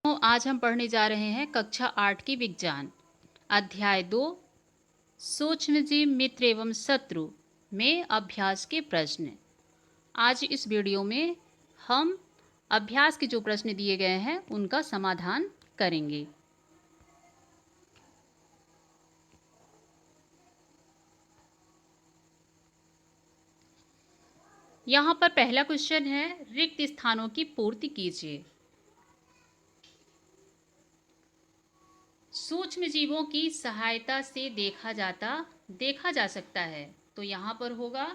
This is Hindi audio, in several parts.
तो आज हम पढ़ने जा रहे हैं कक्षा 8 की विज्ञान अध्याय 2 सूक्ष्मजीव मित्र एवं शत्रु में अभ्यास के प्रश्न। आज इस वीडियो में हम अभ्यास के जो प्रश्न दिए गए हैं उनका समाधान करेंगे। यहाँ पर पहला क्वेश्चन है, रिक्त स्थानों की पूर्ति कीजिए। सूक्ष्म जीवों की सहायता से देखा जा सकता है, तो यहाँ पर होगा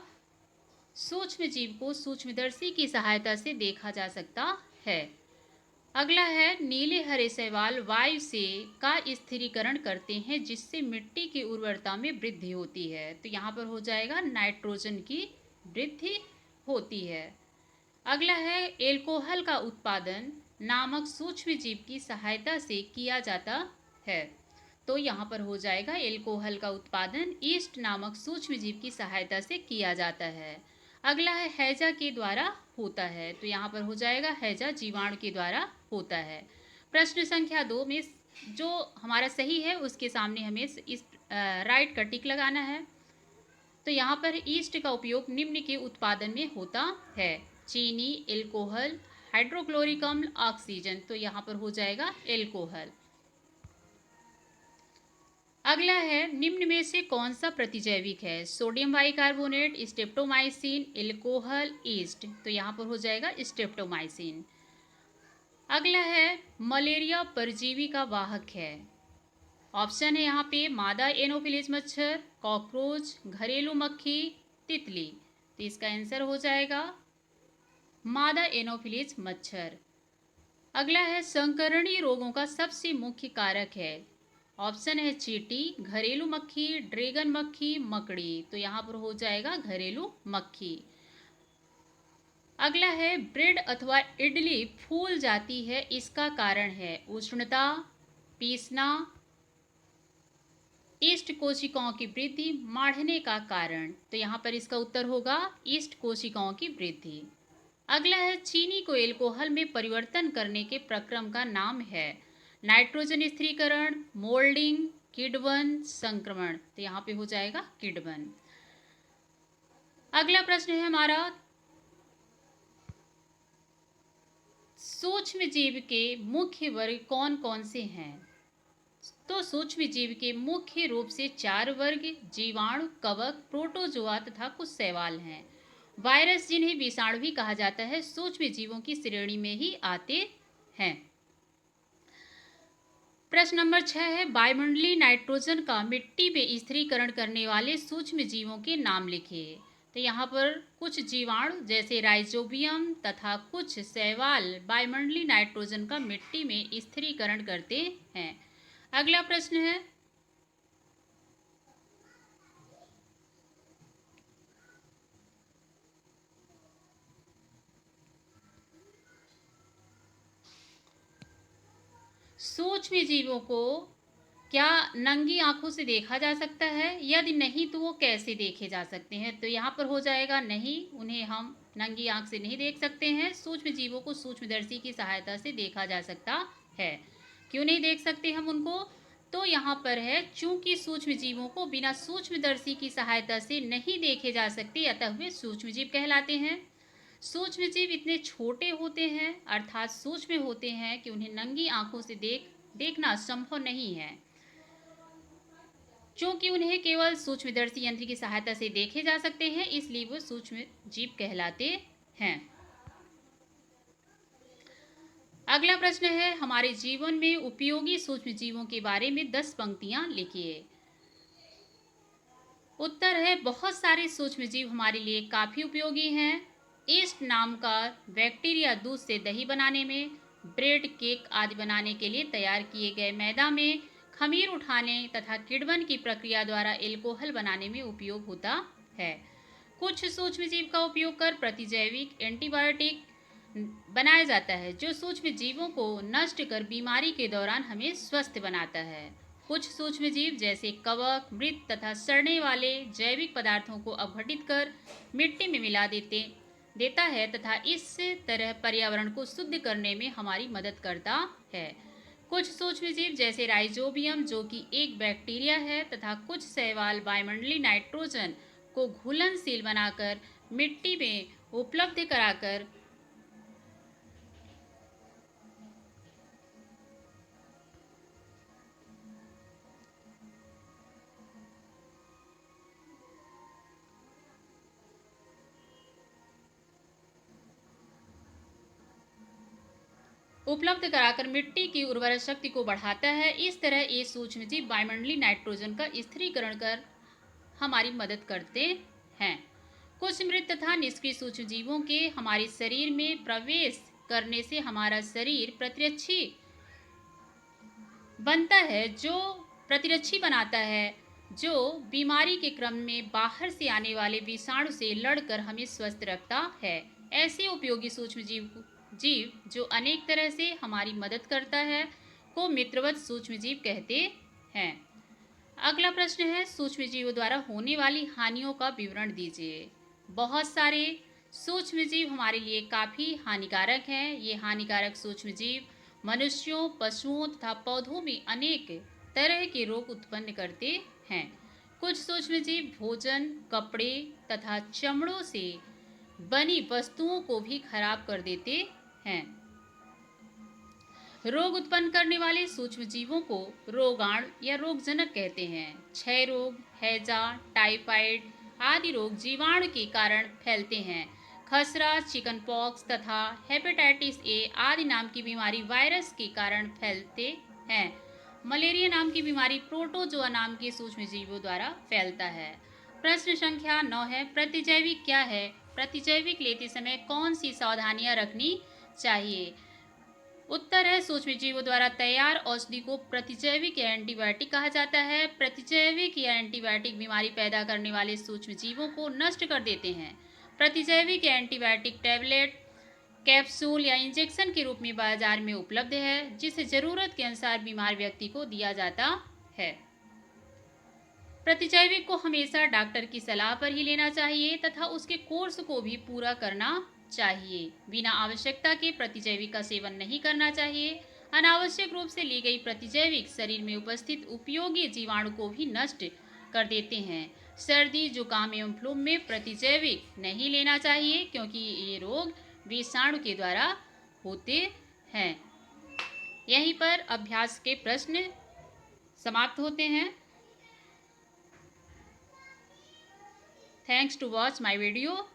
सूक्ष्म जीव को सूक्ष्मदर्शी की सहायता से देखा जा सकता है। अगला है, नीले हरे शैवाल वायु से का स्थिरीकरण करते हैं जिससे मिट्टी की उर्वरता में वृद्धि होती है, तो यहाँ पर हो जाएगा नाइट्रोजन की वृद्धि होती है। अगला है, एल्कोहल का उत्पादन नामक सूक्ष्म जीव की सहायता से किया जाता है, तो यहाँ पर हो जाएगा एल्कोहल का उत्पादन ईस्ट नामक सूक्ष्म जीव की सहायता से किया जाता है। अगला है, हैजा के द्वारा होता है, तो यहाँ पर हो जाएगा हैजा जीवाणु के द्वारा होता है। प्रश्न संख्या 2 में जो हमारा सही है उसके सामने हमें इस राइट का टिक लगाना है। तो यहाँ पर ईस्ट का उपयोग निम्न के उत्पादन में होता है, चीनी, एल्कोहल, हाइड्रोक्लोरिक अम्ल, ऑक्सीजन, तो यहाँ पर हो जाएगा एल्कोहल। अगला है, निम्न में से कौन सा प्रतिजैविक है? Sodium bicarbonate, streptomycin, alcohol, east, तो यहाँ पर हो जाएगा स्ट्रेप्टोमाइसिन। अगला है, मलेरिया परजीवी का वाहक है। ऑप्शन है यहाँ पे मादा एनोफिलिस मच्छर, कॉकरोच, घरेलू मक्खी, तितली, तो इसका आंसर हो जाएगा मादा एनोफिलिस मच्छर। अगला है, संकरणीय रोगों का सबसे मुख्य कारक है। ऑप्शन है चींटी, घरेलू मक्खी, ड्रैगन मक्खी, मकड़ी, तो यहाँ पर हो जाएगा घरेलू मक्खी। अगला है, ब्रेड अथवा इडली फूल जाती है, इसका कारण है उष्णता, पीसना, ईस्ट कोशिकाओं की वृद्धि, माढ़ने का कारण, तो यहाँ पर इसका उत्तर होगा ईस्ट कोशिकाओं की वृद्धि। अगला है, चीनी को एल्कोहल में परिवर्तन करने के प्रक्रम का नाम है नाइट्रोजन स्थिरीकरण, मोल्डिंग, किण्वन, संक्रमण, तो यहाँ पे हो जाएगा किण्वन। अगला प्रश्न है हमारा, सूक्ष्म जीव के मुख्य वर्ग कौन कौन से हैं? तो सूक्ष्म जीव के मुख्य रूप से 4 वर्ग जीवाणु, कवक, प्रोटोजोआ तथा कुछ शैवाल हैं। वायरस, जिन्हें विषाणु भी कहा जाता है, सूक्ष्म जीवों की श्रेणी में ही आते हैं। प्रश्न नंबर 6 है, वायुमंडलीय नाइट्रोजन का मिट्टी में स्थिरीकरण करने वाले सूक्ष्म जीवों के नाम लिखिए। तो यहाँ पर कुछ जीवाणु जैसे राइजोबियम तथा कुछ शैवाल वायुमंडलीय नाइट्रोजन का मिट्टी में स्थिरीकरण करते हैं। अगला प्रश्न है, सूक्ष्म जीवों को क्या नंगी आंखों से देखा जा सकता है? यदि नहीं तो वो कैसे देखे जा सकते हैं? तो यहाँ पर हो जाएगा नहीं, उन्हें हम नंगी आंख से नहीं देख सकते हैं। सूक्ष्म जीवों को सूक्ष्मदर्शी की सहायता से देखा जा सकता है। क्यों नहीं देख सकते हम उनको? तो यहाँ पर है, चूंकि सूक्ष्म जीवों को बिना सूक्ष्मदर्शी की सहायता से नहीं देखे जा सकते, अतः वे सूक्ष्म जीव कहलाते हैं। सूक्ष्म जीव इतने छोटे होते हैं, अर्थात सूक्ष्म होते हैं कि उन्हें नंगी आंखों से देखना संभव नहीं है। चूंकि उन्हें केवल सूक्ष्मदर्शी यंत्र की सहायता से देखे जा सकते हैं, इसलिए वो सूक्ष्म जीव कहलाते हैं। अगला प्रश्न है, हमारे जीवन में उपयोगी सूक्ष्म जीवों के बारे में 10 पंक्तियां लिखिए। उत्तर है, बहुत सारे सूक्ष्म जीव हमारे लिए काफी उपयोगी हैं। ईस्ट नाम का बैक्टीरिया दूध से दही बनाने में, ब्रेड, केक आदि बनाने के लिए तैयार किए गए मैदा में खमीर उठाने तथा किण्वन की प्रक्रिया द्वारा एल्कोहल बनाने में उपयोग होता है। कुछ सूक्ष्म जीव का उपयोग कर प्रतिजैविक एंटीबायोटिक बनाया जाता है, जो सूक्ष्म जीवों को नष्ट कर बीमारी के दौरान हमें स्वस्थ बनाता है। कुछ सूक्ष्म जीव जैसे कवक, मृत तथा सड़ने वाले जैविक पदार्थों को अपघटित कर मिट्टी में मिला देते देता है तथा इस तरह पर्यावरण को शुद्ध करने में हमारी मदद करता है। कुछ सूक्ष्मजीव जैसे राइजोबियम, जो कि एक बैक्टीरिया है, तथा कुछ शैवाल वायुमंडलीय नाइट्रोजन को घुलनशील बनाकर मिट्टी में उपलब्ध कराकर मिट्टी की उर्वरक शक्ति को बढ़ाता है। इस तरह ये सूक्ष्मजीव वायुमंडलीय नाइट्रोजन का स्थिरीकरण कर हमारी मदद करते हैं। कुछ मृत तथा निष्क्रिय सूक्ष्मजीवों के हमारे शरीर में प्रवेश करने से हमारा शरीर प्रतिरक्षी बनाता है, जो बीमारी के क्रम में बाहर से आने वाले विषाणु से लड़कर हमें स्वस्थ रखता है। ऐसे उपयोगी जीव जो अनेक तरह से हमारी मदद करता है को मित्रवत सूक्ष्मजीव कहते हैं। अगला प्रश्न है, सूक्ष्मजीवों द्वारा होने वाली हानियों का विवरण दीजिए। बहुत सारे सूक्ष्मजीव हमारे लिए काफ़ी हानिकारक हैं। ये हानिकारक सूक्ष्मजीव मनुष्यों, पशुओं तथा पौधों में अनेक तरह के रोग उत्पन्न करते हैं। कुछ सूक्ष्मजीव भोजन, कपड़े तथा चमड़ों से बनी वस्तुओं को भी खराब कर देते हैं। रोग उत्पन्न करने वाले सूक्ष्मजीवों को रोगाणु या रोगजनक कहते हैं। क्षय रोग, हैजा, टाइफाइड आदि रोग जीवाणु के कारण फैलते हैं। खसरा, चिकन पॉक्स तथा हेपेटाइटिस ए आदि नाम की बीमारी वायरस के कारण फैलते हैं। मलेरिया नाम की बीमारी प्रोटोजोआ नाम के सूक्ष्मजीवों द्वारा फैलता है। प्रश्न संख्या 9 है, प्रतिजैविक क्या है? प्रतिजैविक लेते समय कौन सी सावधानियां रखनी चाहिए? उत्तर है, सूक्ष्मजीवों द्वारा तैयार औषधि को प्रतिजैविक या एंटीबायोटिक कहा जाता है। प्रतिजैविक या एंटीबायोटिक बीमारी पैदा करने वाले सूक्ष्मजीवों को नष्ट कर देते हैं। प्रतिजैविक या एंटीबायोटिक टैबलेट, कैप्सूल या इंजेक्शन के रूप में बाजार में उपलब्ध है, जिसे जरूरत के अनुसार बीमार व्यक्ति को दिया जाता है। प्रतिजैविक को हमेशा डॉक्टर की सलाह पर ही लेना चाहिए तथा उसके कोर्स को भी पूरा करना चाहिए। बिना आवश्यकता के प्रतिजैविक का सेवन नहीं करना चाहिए। अनावश्यक रूप से ली गई प्रतिजैविक शरीर में उपस्थित उपयोगी जीवाणु को भी नष्ट कर देते हैं। सर्दी, जुकाम एवं फ्लू में प्रतिजैविक नहीं लेना चाहिए, क्योंकि ये रोग विषाणु के द्वारा होते हैं। यहीं पर अभ्यास के प्रश्न समाप्त होते हैं। Thanks to watch my video.